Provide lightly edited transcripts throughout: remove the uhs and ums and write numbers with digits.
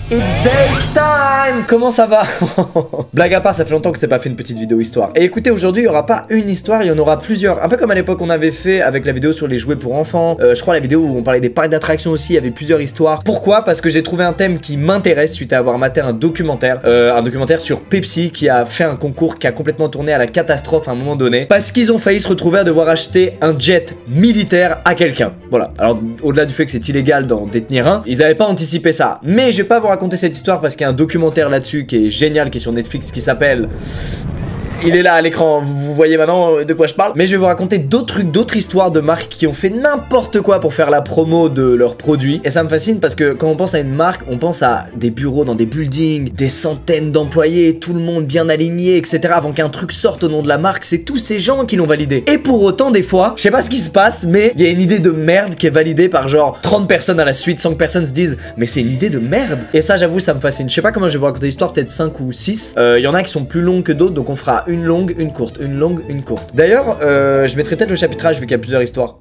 It's date time! Comment ça va? Blague à part, ça fait longtemps que c'est pas fait une petite vidéo histoire. Et écoutez, aujourd'hui, il y aura pas une histoire, il y en aura plusieurs. Un peu comme à l'époque on avait fait avec la vidéo sur les jouets pour enfants. Je crois la vidéo où on parlait des parcs d'attractions aussi, il y avait plusieurs histoires. Pourquoi? Parce que j'ai trouvé un thème qui m'intéresse suite à avoir maté un documentaire sur Pepsi qui a fait un concours qui a complètement tourné à la catastrophe à un moment donné. Parce qu'ils ont failli se retrouver à devoir acheter un jet militaire à quelqu'un. Voilà. Alors, au-delà du fait que c'est illégal d'en détenir un, ils avaient pas anticipé ça. Mais je vais pas vous raconter cette histoire parce qu'il y a un documentaire là-dessus qui est génial, qui est sur Netflix, qui s'appelle... Il est là à l'écran, vous voyez maintenant de quoi je parle. Mais je vais vous raconter d'autres trucs, d'autres histoires de marques qui ont fait n'importe quoi pour faire la promo de leurs produits. Et ça me fascine parce que quand on pense à une marque, on pense à des bureaux dans des buildings, des centaines d'employés, tout le monde bien aligné, etc. Avant qu'un truc sorte au nom de la marque, c'est tous ces gens qui l'ont validé. Et pour autant, des fois, je sais pas ce qui se passe, mais il y a une idée de merde qui est validée par genre 30 personnes à la suite, sans que personne se dise mais c'est une idée de merde. Et ça, j'avoue, ça me fascine. Je sais pas comment je vais vous raconter l'histoire, peut-être 5 ou 6. Il y en a qui sont plus longues que d'autres, donc on fera une longue, une courte, une longue, une courte. D'ailleurs, je mettrai peut-être le chapitrage vu qu'il y a plusieurs histoires.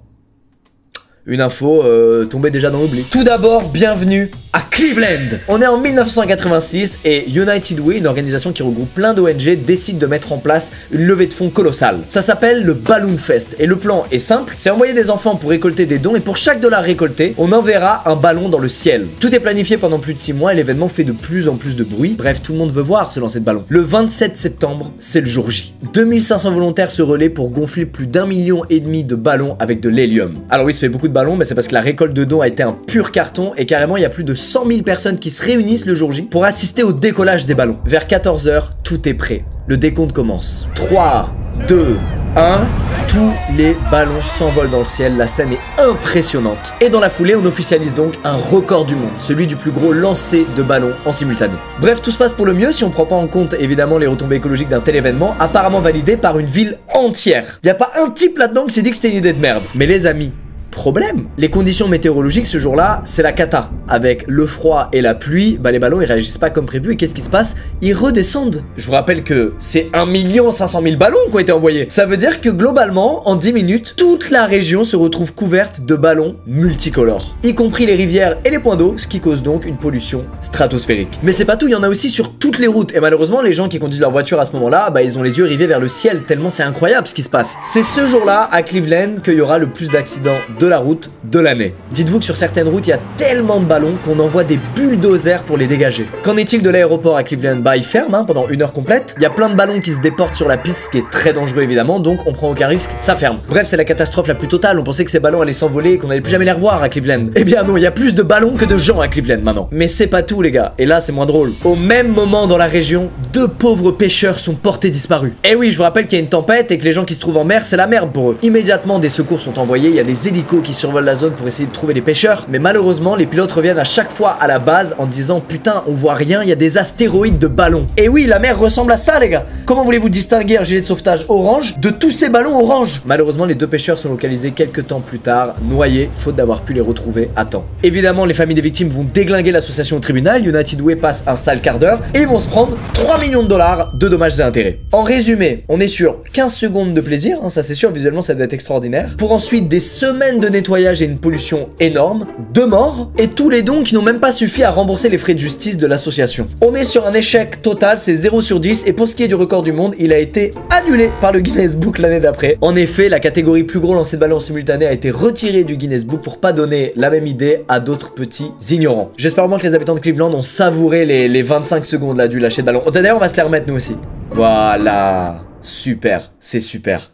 Une info tombée déjà dans l'oubli. Tout d'abord, bienvenue à Cleveland. On est en 1986 et United Way, une organisation qui regroupe plein d'ONG, décide de mettre en place une levée de fonds colossale. Ça s'appelle le Balloon Fest et le plan est simple, c'est envoyer des enfants pour récolter des dons et pour chaque dollar récolté, on enverra un ballon dans le ciel. Tout est planifié pendant plus de 6 mois et l'événement fait de plus en plus de bruit. Bref, tout le monde veut voir ce lancer de ballon. Le 27 septembre, c'est le jour J. 2500 volontaires se relaient pour gonfler plus d'1,5 million de ballons avec de l'hélium. Alors oui, ça fait beaucoup de ballons, mais c'est parce que la récolte de dons a été un pur carton et carrément il y a plus de 100 000 personnes qui se réunissent le jour J pour assister au décollage des ballons. Vers 14 h, tout est prêt. Le décompte commence. 3, 2, 1, tous les ballons s'envolent dans le ciel, la scène est impressionnante. Et dans la foulée, on officialise donc un record du monde, celui du plus gros lancer de ballons en simultané. Bref, tout se passe pour le mieux si on prend pas en compte évidemment les retombées écologiques d'un tel événement, apparemment validé par une ville entière. Y a pas un type là-dedans qui s'est dit que c'était une idée de merde. Mais les amis, problème. Les conditions météorologiques ce jour-là, c'est la cata. Avec le froid et la pluie, bah les ballons ils réagissent pas comme prévu et qu'est-ce qui se passe? Ils redescendent. Je vous rappelle que c'est 1 500 000 ballons qui ont été envoyés. Ça veut dire que globalement, en 10 minutes, toute la région se retrouve couverte de ballons multicolores, y compris les rivières et les points d'eau, ce qui cause donc une pollution stratosphérique. Mais c'est pas tout, il y en a aussi sur toutes les routes et malheureusement les gens qui conduisent leur voiture à ce moment-là, bah ils ont les yeux rivés vers le ciel tellement c'est incroyable ce qui se passe. C'est ce jour-là à Cleveland qu'il y aura le plus d'accidents de la route de l'année. Dites-vous que sur certaines routes, il y a tellement de ballons qu'on envoie des bulldozers pour les dégager. Qu'en est-il de l'aéroport à Cleveland? Bah il ferme pendant 1 heure complète. Il y a plein de ballons qui se déportent sur la piste, ce qui est très dangereux évidemment, donc on prend aucun risque, ça ferme. Bref, c'est la catastrophe la plus totale. On pensait que ces ballons allaient s'envoler et qu'on allait plus jamais les revoir à Cleveland. Eh bien non, il y a plus de ballons que de gens à Cleveland maintenant. Mais c'est pas tout les gars, et là c'est moins drôle. Au même moment dans la région, 2 pauvres pêcheurs sont portés disparus. Et oui, je vous rappelle qu'il y a une tempête et que les gens qui se trouvent en mer, c'est la merde pour eux. Immédiatement, des secours sont envoyés, il y a des hélicos qui survolent la zone pour essayer de trouver les pêcheurs, mais malheureusement les pilotes reviennent à chaque fois à la base en disant putain on voit rien, il y a des astéroïdes de ballons. Et oui, la mer ressemble à ça les gars. Comment voulez-vous distinguer un gilet de sauvetage orange de tous ces ballons orange? Malheureusement les 2 pêcheurs sont localisés quelques temps plus tard, noyés, faute d'avoir pu les retrouver à temps. Évidemment les familles des victimes vont déglinguer l'association au tribunal, United Way passe un sale quart d'heure et ils vont se prendre 3 millions de dollars de dommages et intérêts. En résumé, on est sur 15 secondes de plaisir, ça c'est sûr, visuellement ça doit être extraordinaire, pour ensuite des semaines de nettoyage et une pollution énorme, 2 morts et tous les dons qui n'ont même pas suffi à rembourser les frais de justice de l'association. On est sur un échec total, c'est 0 sur 10 et pour ce qui est du record du monde, il a été annulé par le Guinness Book l'année d'après. En effet, la catégorie plus gros lancer de ballon simultané a été retirée du Guinness Book pour pas donner la même idée à d'autres petits ignorants. J'espère vraiment que les habitants de Cleveland ont savouré les 25 secondes là du lâcher de ballon. D'ailleurs, on va se les remettre nous aussi. Voilà, super, c'est super.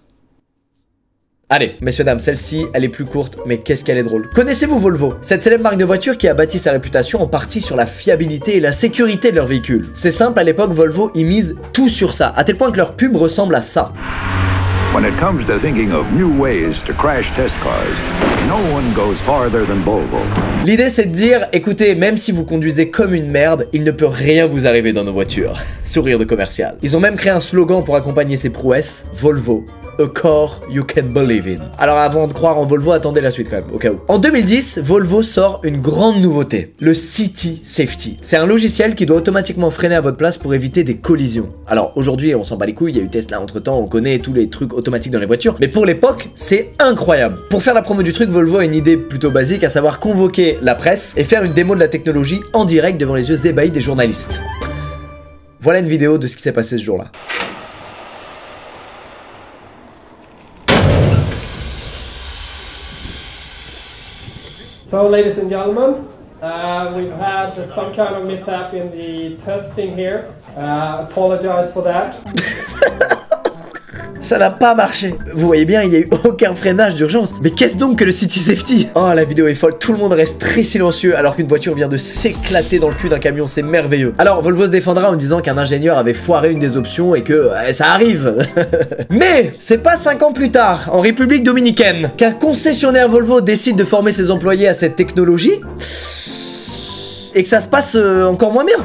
Allez, messieurs dames, celle-ci, elle est plus courte, mais qu'est-ce qu'elle est drôle. Connaissez-vous Volvo? Cette célèbre marque de voiture qui a bâti sa réputation en partie sur la fiabilité et la sécurité de leurs véhicules. C'est simple, à l'époque, Volvo y mise tout sur ça, à tel point que leur pub ressemble à ça. When it comes to thinking of new ways to crash test cars, no one goes farther than Volvo. L'idée c'est de dire, écoutez, même si vous conduisez comme une merde, il ne peut rien vous arriver dans nos voitures. Sourire de commercial. Ils ont même créé un slogan pour accompagner ces prouesses, Volvo. a car you can believe in. Alors avant de croire en Volvo, attendez la suite quand même, au cas où. En 2010, Volvo sort une grande nouveauté, le City Safety. C'est un logiciel qui doit automatiquement freiner à votre place pour éviter des collisions. Alors aujourd'hui, on s'en bat les couilles, il y a eu Tesla entre temps, on connaît tous les trucs automatiques dans les voitures, mais pour l'époque, c'est incroyable. Pour faire la promo du truc, Volvo a une idée plutôt basique, à savoir convoquer la presse et faire une démo de la technologie en direct devant les yeux ébahis des journalistes. Voilà une vidéo de ce qui s'est passé ce jour-là. So, ladies and gentlemen, we've had some kind of mishap in the testing here. Apologize for that. Ça n'a pas marché. Vous voyez bien, il n'y a eu aucun freinage d'urgence. Mais qu'est-ce donc que le City Safety? Oh, la vidéo est folle. Tout le monde reste très silencieux alors qu'une voiture vient de s'éclater dans le cul d'un camion. C'est merveilleux. Alors, Volvo se défendra en disant qu'un ingénieur avait foiré une des options et que ça arrive. Mais c'est pas 5 ans plus tard, en République Dominicaine, qu'un concessionnaire Volvo décide de former ses employés à cette technologie et que ça se passe encore moins bien.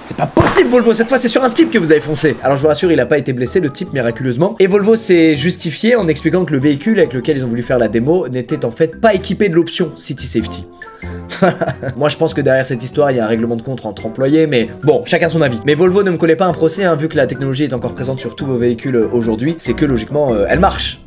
C'est pas possible Volvo, cette fois c'est sur un type que vous avez foncé. Alors je vous rassure, il a pas été blessé, le type, miraculeusement. Et Volvo s'est justifié en expliquant que le véhicule avec lequel ils ont voulu faire la démo n'était en fait pas équipé de l'option City Safety. Moi je pense que derrière cette histoire il y a un règlement de compte entre employés, mais bon, chacun son avis. Mais Volvo ne me collait pas un procès, hein, vu que la technologie est encore présente sur tous vos véhicules aujourd'hui, c'est que logiquement elle marche.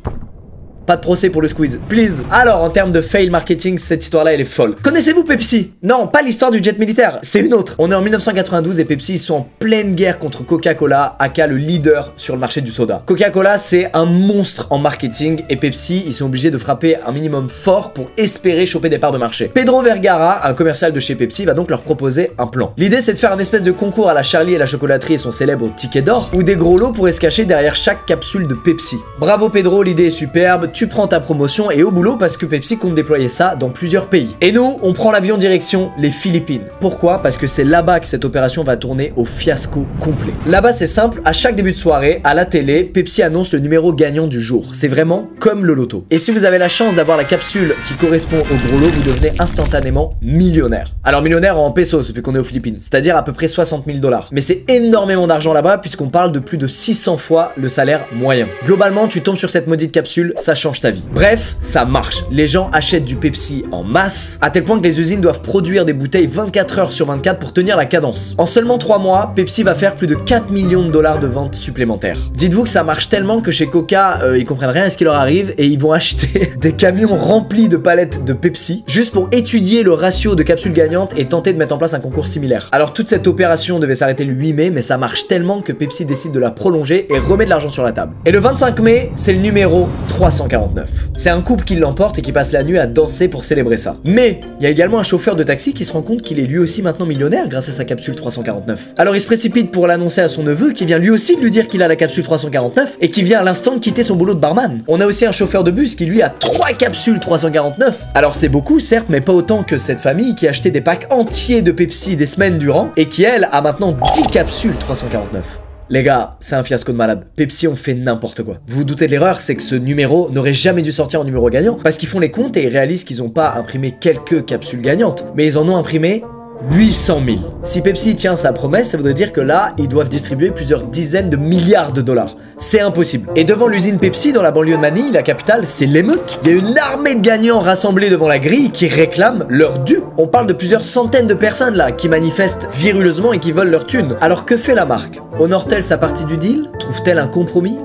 Pas de procès pour le squeeze, please. Alors, en termes de fail marketing, cette histoire-là, elle est folle. Connaissez-vous Pepsi? Non, pas l'histoire du jet militaire, c'est une autre. On est en 1992 et Pepsi, ils sont en pleine guerre contre Coca-Cola, aka le leader sur le marché du soda. Coca-Cola, c'est un monstre en marketing et Pepsi, ils sont obligés de frapper un minimum fort pour espérer choper des parts de marché. Pedro Vergara, un commercial de chez Pepsi, va donc leur proposer un plan. L'idée, c'est de faire un espèce de concours à la Charlie et la chocolaterie et son célèbre ticket d'or, où des gros lots pourraient se cacher derrière chaque capsule de Pepsi. Bravo Pedro, l'idée est superbe. Tu prends ta promotion et au boulot parce que Pepsi compte déployer ça dans plusieurs pays. Et nous, on prend l'avion direction les Philippines. Pourquoi? Parce que c'est là-bas que cette opération va tourner au fiasco complet. Là-bas, c'est simple, à chaque début de soirée, à la télé, Pepsi annonce le numéro gagnant du jour. C'est vraiment comme le loto. Et si vous avez la chance d'avoir la capsule qui correspond au gros lot, vous devenez instantanément millionnaire. Alors millionnaire en pesos, vu qu'on est aux Philippines, c'est-à-dire à peu près 60 000 $. Mais c'est énormément d'argent là-bas puisqu'on parle de plus de 600 fois le salaire moyen. Globalement, tu tombes sur cette maudite capsule, ça change ta vie. Bref, ça marche. Les gens achètent du Pepsi en masse, à tel point que les usines doivent produire des bouteilles 24 heures sur 24 pour tenir la cadence. En seulement 3 mois, Pepsi va faire plus de 4 millions de dollars de ventes supplémentaires. Dites-vous que ça marche tellement que chez Coca, ils comprennent rien à ce qui leur arrive et ils vont acheter des camions remplis de palettes de Pepsi juste pour étudier le ratio de capsules gagnantes et tenter de mettre en place un concours similaire. Alors toute cette opération devait s'arrêter le 8 mai, mais ça marche tellement que Pepsi décide de la prolonger et remet de l'argent sur la table. Et le 25 mai, c'est le numéro 349. C'est un couple qui l'emporte et qui passe la nuit à danser pour célébrer ça. Mais il y a également un chauffeur de taxi qui se rend compte qu'il est lui aussi maintenant millionnaire grâce à sa capsule 349. Alors il se précipite pour l'annoncer à son neveu qui vient lui aussi de lui dire qu'il a la capsule 349 et qui vient à l'instant de quitter son boulot de barman. On a aussi un chauffeur de bus qui lui a 3 capsules 349. Alors c'est beaucoup certes, mais pas autant que cette famille qui a acheté des packs entiers de Pepsi des semaines durant et qui elle a maintenant 10 capsules 349. Les gars, c'est un fiasco de malade. Pepsi ont fait n'importe quoi. Vous vous doutez de l'erreur, c'est que ce numéro n'aurait jamais dû sortir en numéro gagnant parce qu'ils font les comptes et ils réalisent qu'ils n'ont pas imprimé quelques capsules gagnantes, mais ils en ont imprimé 800 000. Si Pepsi tient sa promesse, ça voudrait dire que là, ils doivent distribuer plusieurs dizaines de milliards de dollars. C'est impossible. Et devant l'usine Pepsi, dans la banlieue de Manille, la capitale, c'est l'émeute. Il y a une armée de gagnants rassemblés devant la grille qui réclament leur dû. On parle de plusieurs centaines de personnes là, qui manifestent viruleusement et qui veulent leur thune. Alors que fait la marque? Honore-t-elle sa partie du deal? Trouve-t-elle un compromis?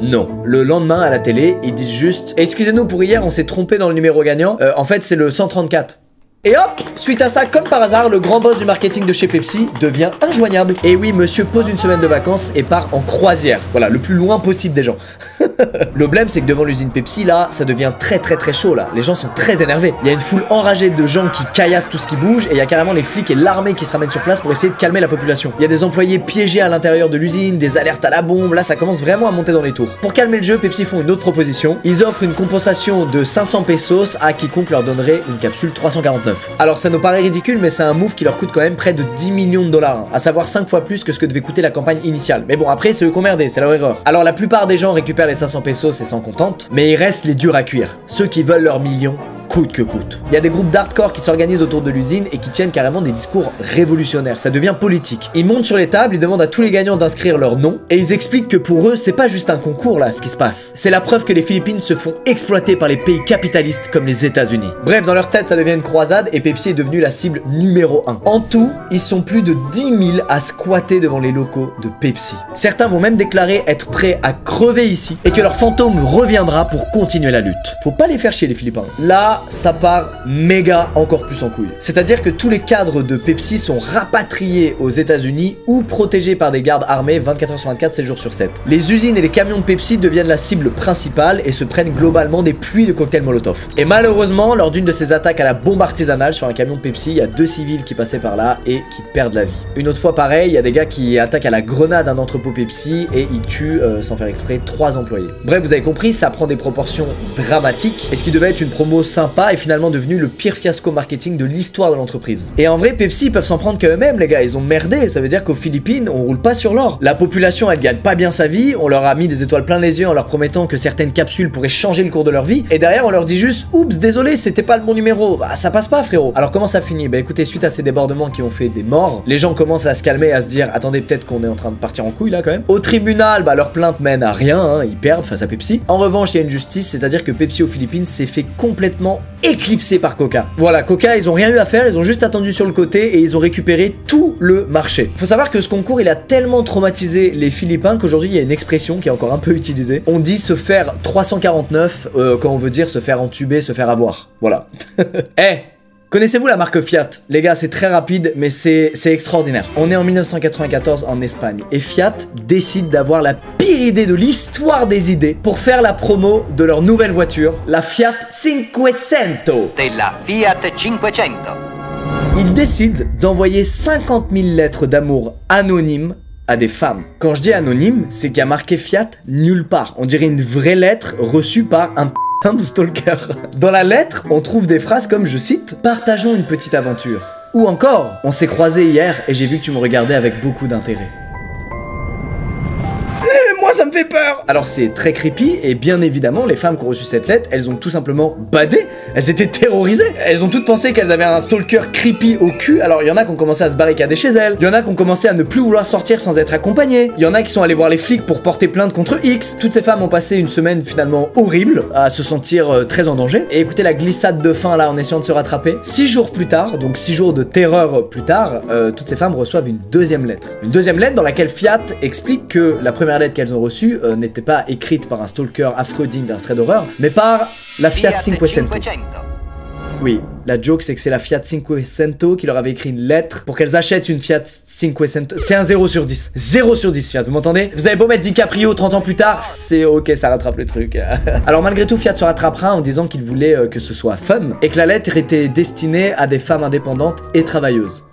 Non. Le lendemain, à la télé, ils disent juste « Excusez-nous pour hier, on s'est trompé dans le numéro gagnant. En fait, c'est le 134. » Et hop, suite à ça, comme par hasard, le grand boss du marketing de chez Pepsi devient injoignable. Et oui, monsieur pose une semaine de vacances et part en croisière. Voilà, le plus loin possible des gens. Le blême, c'est que devant l'usine Pepsi, là, ça devient très chaud, là. Les gens sont très énervés. Il y a une foule enragée de gens qui caillassent tout ce qui bouge et il y a carrément les flics et l'armée qui se ramènent sur place pour essayer de calmer la population. Il y a des employés piégés à l'intérieur de l'usine, des alertes à la bombe. Là, ça commence vraiment à monter dans les tours. Pour calmer le jeu, Pepsi font une autre proposition. Ils offrent une compensation de 500 pesos à quiconque leur donnerait une capsule 349. Alors ça nous paraît ridicule, mais c'est un move qui leur coûte quand même près de 10 millions de dollars, à savoir 5 fois plus que ce que devait coûter la campagne initiale. Mais bon, après c'est eux qui ont merdé, c'est leur erreur. Alors la plupart des gens récupèrent les 500 pesos et s'en contentent, mais il reste les durs à cuire, ceux qui veulent leurs millions coûte que coûte. Il y a des groupes d'hardcore qui s'organisent autour de l'usine et qui tiennent carrément des discours révolutionnaires, ça devient politique. Ils montent sur les tables, ils demandent à tous les gagnants d'inscrire leur nom et ils expliquent que pour eux, c'est pas juste un concours là ce qui se passe. C'est la preuve que les Philippines se font exploiter par les pays capitalistes comme les États-Unis. Bref, dans leur tête, ça devient une croisade et Pepsi est devenu la cible numéro 1. En tout, ils sont plus de 10 000 à squatter devant les locaux de Pepsi. Certains vont même déclarer être prêts à crever ici et que leur fantôme reviendra pour continuer la lutte. Faut pas les faire chier les Philippins. Là, ça part méga encore plus en couille. C'est-à-dire que tous les cadres de Pepsi sont rapatriés aux États-Unis ou protégés par des gardes armés 24 h sur 24, 7 jours sur 7. Les usines et les camions de Pepsi deviennent la cible principale et se prennent globalement des pluies de cocktails Molotov. Et malheureusement, lors d'une de ces attaques à la bombe artisanale sur un camion de Pepsi, il y a 2 civils qui passaient par là et qui perdent la vie. Une autre fois pareil, il y a des gars qui attaquent à la grenade un entrepôt Pepsi et ils tuent, sans faire exprès, 3 employés. Bref, vous avez compris, ça prend des proportions dramatiques et ce qui devait être une promo sympa est finalement devenu le pire fiasco marketing de l'histoire de l'entreprise. Et en vrai, Pepsi peuvent s'en prendre qu'eux-mêmes les gars, ils ont merdé, ça veut dire qu'aux Philippines, on roule pas sur l'or. La population, elle gagne pas bien sa vie, on leur a mis des étoiles plein les yeux en leur promettant que certaines capsules pourraient changer le cours de leur vie et derrière on leur dit juste oups, désolé, c'était pas le bon numéro. Bah ça passe pas frérot. Alors comment ça finit? Bah écoutez, suite à ces débordements qui ont fait des morts, les gens commencent à se calmer, à se dire attendez, peut-être qu'on est en train de partir en couille là quand même. Au tribunal, bah leur plainte mène à rien, hein, ils perdent face à Pepsi. En revanche, il y a une justice, c'est-à-dire que Pepsi aux Philippines s'est fait complètement éclipser par Coca. Voilà, Coca, ils ont rien eu à faire, ils ont juste attendu sur le côté et ils ont récupéré tout le marché. Faut savoir que ce concours, il a tellement traumatisé les Philippins qu'aujourd'hui, il y a une expression qui est encore un peu utilisée. On dit se faire 349 quand on veut dire se faire entuber, se faire avoir. Voilà. Eh, connaissez-vous la marque Fiat? Les gars, c'est très rapide, mais c'est extraordinaire. On est en 1994 en Espagne, et Fiat décide d'avoir la pire idée de l'histoire des idées pour faire la promo de leur nouvelle voiture, la Fiat 500. Della Fiat 500. Ils décident d'envoyer 50 000 lettres d'amour anonymes à des femmes. Quand je dis anonyme, c'est qu'il y a marqué Fiat nulle part. On dirait une vraie lettre reçue par un putain de stalker. Dans la lettre, on trouve des phrases comme, je cite, « Partageons une petite aventure ». Ou encore, « On s'est croisés hier et j'ai vu que tu me regardais avec beaucoup d'intérêt ». Moi ça me fait peur. Alors c'est très creepy et bien évidemment les femmes qui ont reçu cette lettre, elles ont tout simplement badé, elles étaient terrorisées, elles ont toutes pensé qu'elles avaient un stalker creepy au cul. Alors il y en a qui ont commencé à se barricader chez elles, il y en a qui ont commencé à ne plus vouloir sortir sans être accompagnées, il y en a qui sont allés voir les flics pour porter plainte contre X. Toutes ces femmes ont passé une semaine finalement horrible à se sentir très en danger. Et écoutez la glissade de fin là en essayant de se rattraper. 6 jours plus tard, donc 6 jours de terreur plus tard, toutes ces femmes reçoivent une deuxième lettre. Une deuxième lettre dans laquelle Fiat explique que la première lettre qu'elles ont reçue n'était pas écrite par un stalker affreux digne d'un thread d'horreur, mais par la Fiat 500. Oui, la joke c'est que c'est la Fiat 500 qui leur avait écrit une lettre pour qu'elles achètent une Fiat 500. C'est un 0 sur 10. 0 sur 10 Fiat, vous m'entendez? Vous avez beau mettre DiCaprio 30 ans plus tard, c'est ok, ça rattrape le truc. Alors malgré tout, Fiat se rattrapera en disant qu'il voulait que ce soit fun et que la lettre était destinée à des femmes indépendantes et travailleuses.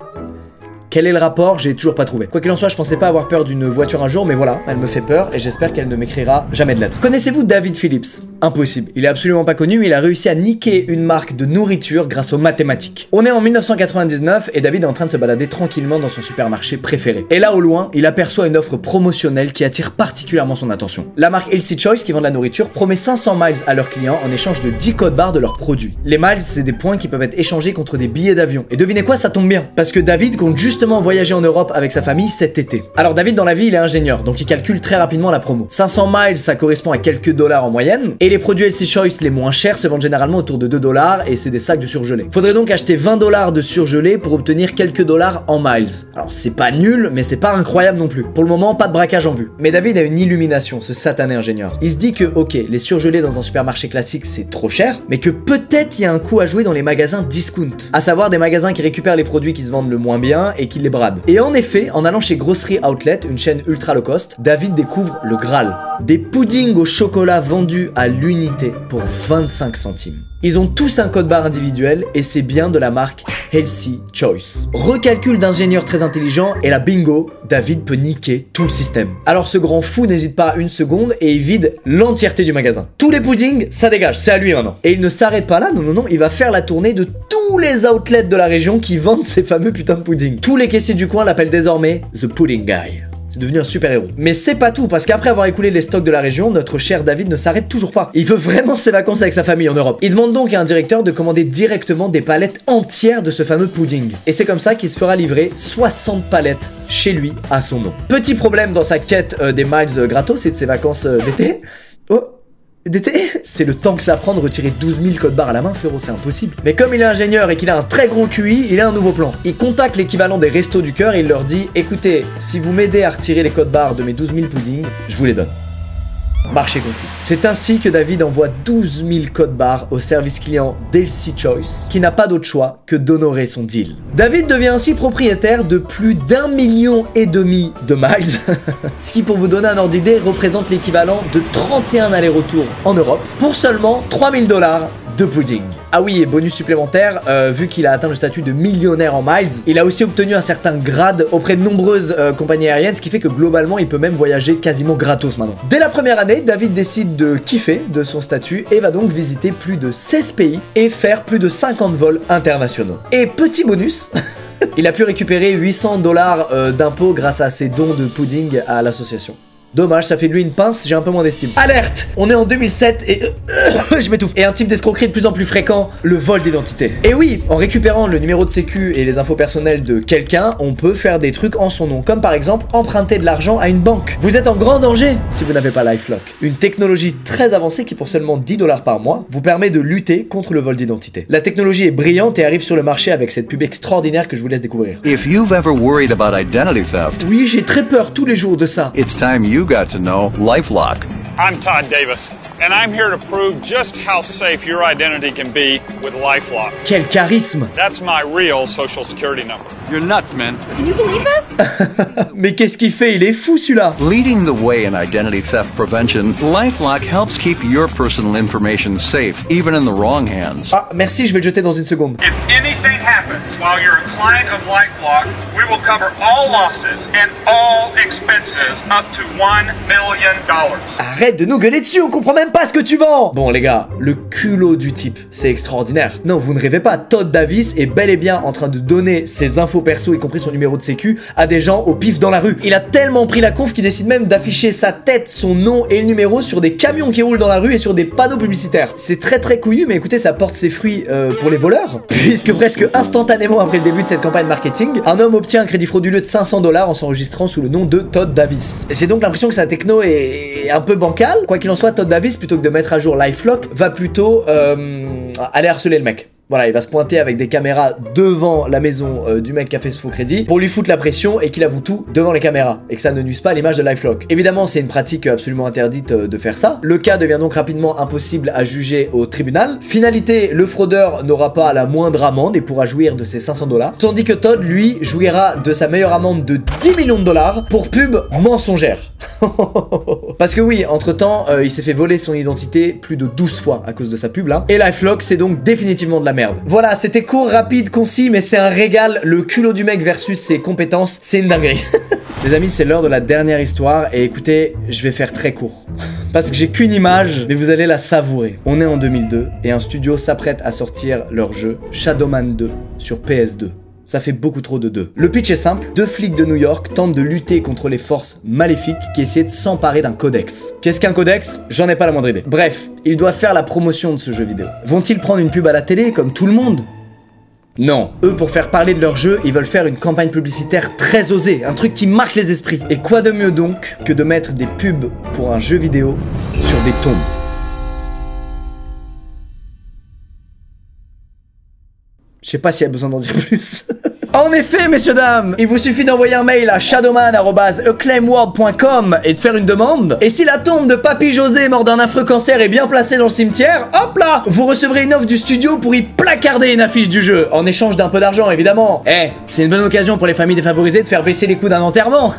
Quel est le rapport? J'ai toujours pas trouvé. Quoi qu'il en soit, je pensais pas avoir peur d'une voiture un jour, mais voilà, elle me fait peur et j'espère qu'elle ne m'écrira jamais de lettres. Connaissez-vous David Phillips? Impossible. Il est absolument pas connu, mais il a réussi à niquer une marque de nourriture grâce aux mathématiques. On est en 1999 et David est en train de se balader tranquillement dans son supermarché préféré. Et là, au loin, il aperçoit une offre promotionnelle qui attire particulièrement son attention. La marque Healthy Choice, qui vend de la nourriture, promet 500 miles à leurs clients en échange de 10 codes barres de leurs produits. Les miles, c'est des points qui peuvent être échangés contre des billets d'avion. Et devinez quoi, ça tombe bien, parce que David compte justement voyager en Europe avec sa famille cet été. Alors David dans la vie il est ingénieur, donc il calcule très rapidement la promo. 500 miles ça correspond à quelques dollars en moyenne, et les produits Healthy Choice les moins chers se vendent généralement autour de 2 $, et c'est des sacs de surgelé. Faudrait donc acheter 20 $ de surgelé pour obtenir quelques dollars en miles. Alors c'est pas nul, mais c'est pas incroyable non plus. Pour le moment, pas de braquage en vue. Mais David a une illumination, ce satané ingénieur. Il se dit que ok, les surgelés dans un supermarché classique c'est trop cher, mais que peut-être il y a un coup à jouer dans les magasins discount. À savoir des magasins qui récupèrent les produits qui se vendent le moins bien et qui les bradent. Et en effet, en allant chez Grocery Outlet, une chaîne ultra low cost, David découvre le Graal. Des puddings au chocolat vendus à l'unité pour 25 centimes. Ils ont tous un code barre individuel et c'est bien de la marque Healthy Choice. Recalcul d'ingénieur très intelligent et là bingo, David peut niquer tout le système. Alors ce grand fou n'hésite pas une seconde et il vide l'entièreté du magasin. Tous les puddings, ça dégage, c'est à lui maintenant. Et il ne s'arrête pas là, non, il va faire la tournée de tous les outlets de la région qui vendent ces fameux putains de puddings. Tous les caissiers du coin l'appellent désormais The Pudding Guy. C'est devenu un super-héros. Mais c'est pas tout, parce qu'après avoir écoulé les stocks de la région, notre cher David ne s'arrête toujours pas. Il veut vraiment ses vacances avec sa famille en Europe. Il demande donc à un directeur de commander directement des palettes entières de ce fameux pudding. Et c'est comme ça qu'il se fera livrer 60 palettes chez lui à son nom. Petit problème dans sa quête des miles gratos et de ses vacances d'été. Oh, d'été, c'est le temps que ça prend de retirer 12 000 codes barres à la main, frérot, c'est impossible. Mais comme il est ingénieur et qu'il a un très gros QI, il a un nouveau plan. Il contacte l'équivalent des restos du cœur et il leur dit: écoutez, si vous m'aidez à retirer les codes barres de mes 12 000 puddings, je vous les donne. Marché conclu. C'est ainsi que David envoie 12 000 codes barres au service client d'Elsie Choice, qui n'a pas d'autre choix que d'honorer son deal. David devient ainsi propriétaire de plus d'1,5 million de miles, ce qui, pour vous donner un ordre d'idée, représente l'équivalent de 31 allers-retours en Europe, pour seulement 3 000 $ de pudding. Ah oui, et bonus supplémentaire, vu qu'il a atteint le statut de millionnaire en miles, il a aussi obtenu un certain grade auprès de nombreuses compagnies aériennes, ce qui fait que globalement, il peut même voyager quasiment gratos maintenant. Dès la première année, David décide de kiffer de son statut et va donc visiter plus de 16 pays et faire plus de 50 vols internationaux. Et petit bonus, il a pu récupérer 800 $ d'impôts grâce à ses dons de pudding à l'association. Dommage, ça fait de lui une pince, j'ai un peu moins d'estime. Alerte! On est en 2007 et... je m'étouffe. Et un type d'escroquerie de plus en plus fréquent, le vol d'identité. Et oui, en récupérant le numéro de sécu et les infos personnelles de quelqu'un, on peut faire des trucs en son nom. Comme par exemple, emprunter de l'argent à une banque. Vous êtes en grand danger si vous n'avez pas LifeLock. Une technologie très avancée qui, pour seulement 10 $ par mois, vous permet de lutter contre le vol d'identité. La technologie est brillante et arrive sur le marché avec cette pub extraordinaire que je vous laisse découvrir. If you've ever worried about identity theft, oui, j'ai très peur tous les jours de ça. it's time you got to know LifeLock. I'm Todd Davis, and I'm here to prove just how safe your identity can be with LifeLock. Quel charisme! That's my real social security number. You're nuts, man. Can you believe this? Mais qu'est-ce qu'il fait? Il est fou celui-là! Leading the way in identity theft prevention, LifeLock helps keep your personal information safe, even in the wrong hands. Ah, merci, je vais le jeter dans une seconde. If anything happens while you're a client of LifeLock, we will cover all losses and all expenses up to $1 million. Arrête de nous gueuler dessus, on comprend même pas ce que tu vends! Bon les gars, le culot du type, c'est extraordinaire. Non, vous ne rêvez pas, Todd Davis est bel et bien en train de donner ses infos perso, y compris son numéro de sécu, à des gens au pif dans la rue. Il a tellement pris la conf qu'il décide même d'afficher sa tête, son nom et le numéro sur des camions qui roulent dans la rue et sur des panneaux publicitaires. C'est très très couillu, mais écoutez, ça porte ses fruits pour les voleurs, puisque presque instantanément après le début de cette campagne marketing, un homme obtient un crédit frauduleux de 500 $ en s'enregistrant sous le nom de Todd Davis. J'ai donc l'impression que sa techno est un peu bancale. Quoi qu'il en soit, Todd Davis, plutôt que de mettre à jour LifeLock, va plutôt aller harceler le mec. Voilà, il va se pointer avec des caméras devant la maison du mec qui a fait ce faux crédit pour lui foutre la pression et qu'il avoue tout devant les caméras et que ça ne nuise pas à l'image de LifeLock. Évidemment, c'est une pratique absolument interdite de faire ça. Le cas devient donc rapidement impossible à juger au tribunal. Finalité, le fraudeur n'aura pas la moindre amende et pourra jouir de ses 500 $, tandis que Todd, lui, jouira de sa meilleure amende de 10 millions de $ pour pub mensongère. Parce que oui, entre-temps, il s'est fait voler son identité plus de 12 fois à cause de sa pub là. Et LifeLock, c'est donc définitivement de la merde. Voilà, c'était court, rapide, concis, mais c'est un régal. Le culot du mec versus ses compétences, c'est une dinguerie. Les amis, c'est l'heure de la dernière histoire. Et écoutez, je vais faire très court. Parce que j'ai qu'une image, mais vous allez la savourer. On est en 2002 et un studio s'apprête à sortir leur jeu Shadowman 2 sur PS2. Ça fait beaucoup trop de 2. Le pitch est simple, 2 flics de New York tentent de lutter contre les forces maléfiques qui essaient de s'emparer d'un codex. Qu'est-ce qu'un codex? J'en ai pas la moindre idée. Bref, ils doivent faire la promotion de ce jeu vidéo. Vont-ils prendre une pub à la télé comme tout le monde? Non. Eux, pour faire parler de leur jeu, ils veulent faire une campagne publicitaire très osée, un truc qui marque les esprits. Et quoi de mieux donc que de mettre des pubs pour un jeu vidéo sur des tombes? Je sais pas s'il y a besoin d'en dire plus. En effet, messieurs dames, il vous suffit d'envoyer un mail à shadowman@acclaimworld.com et de faire une demande. Et si la tombe de Papy José mort d'un affreux cancer est bien placée dans le cimetière, hop là, vous recevrez une offre du studio pour y placarder une affiche du jeu, en échange d'un peu d'argent évidemment. Eh, c'est une bonne occasion pour les familles défavorisées de faire baisser les coûts d'un enterrement.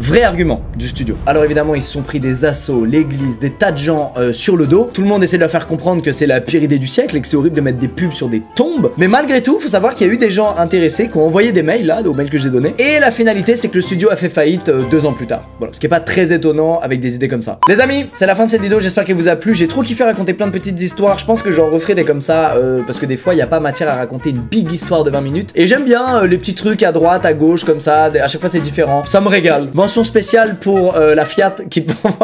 Vrai argument du studio. Alors évidemment, ils se sont pris des assauts, l'église, des tas de gens sur le dos. Tout le monde essaie de leur faire comprendre que c'est la pire idée du siècle et que c'est horrible de mettre des pubs sur des tombes. Mais malgré tout, faut savoir qu'il y a eu des gens intéressés qui ont envoyé des mails là, aux mails que j'ai donnés. Et la finalité, c'est que le studio a fait faillite 2 ans plus tard. Voilà, ce qui est pas très étonnant avec des idées comme ça. Les amis, c'est la fin de cette vidéo, j'espère qu'elle vous a plu. J'ai trop kiffé raconter plein de petites histoires. Je pense que j'en referai des comme ça parce que des fois, il n'y a pas matière à raconter une big histoire de 20 minutes. Et j'aime bien les petits trucs à droite, à gauche, comme ça. À chaque fois, c'est différent. Ça me régale. Bon, Mention spéciale pour la Fiat qui... 500.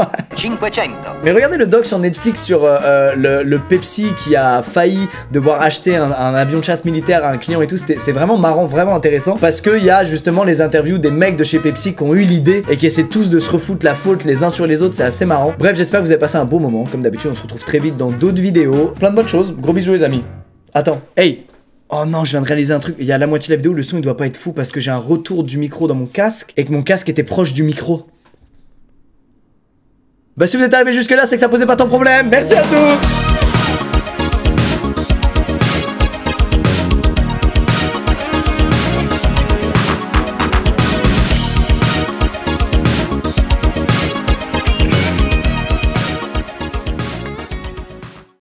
Mais regardez le doc sur Netflix sur le Pepsi qui a failli devoir acheter un avion de chasse militaire à un client et tout. C'est vraiment marrant, vraiment intéressant. Parce qu'il y a justement les interviews des mecs de chez Pepsi qui ont eu l'idée et qui essaient tous de se refoutre la faute les uns sur les autres. C'est assez marrant. Bref, j'espère que vous avez passé un beau moment. Comme d'habitude, on se retrouve très vite dans d'autres vidéos. Plein de bonnes choses. Gros bisous les amis. Attends, hey! Oh non, je viens de réaliser un truc. Il y a la moitié de la vidéo, le son il doit pas être fou parce que j'ai un retour du micro dans mon casque et que mon casque était proche du micro. Bah si vous êtes arrivé jusque là, c'est que ça posait pas tant de problème. Merci à tous.